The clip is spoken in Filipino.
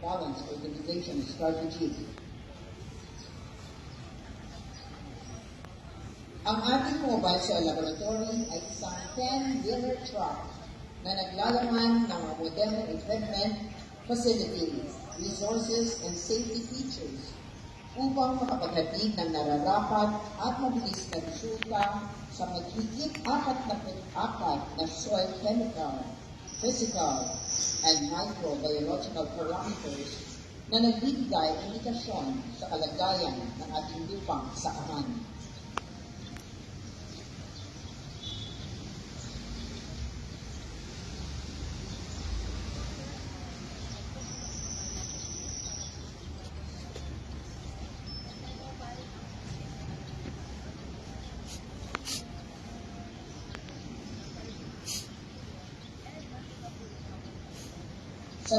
balanced organization strategy. Ang ating mobile cell laboratory ay isang 10-wheeler truck na naglalaman ng mga modernong equipment, facilities, resources, and safety features upang makapaghatid ng nararapat at mabilis na resulta sa mahigit 44 na soil chemical, physical, and microbiological parameters na nagbibigay indikasyon sa kalagayan ng ating lupang sakahan. Sa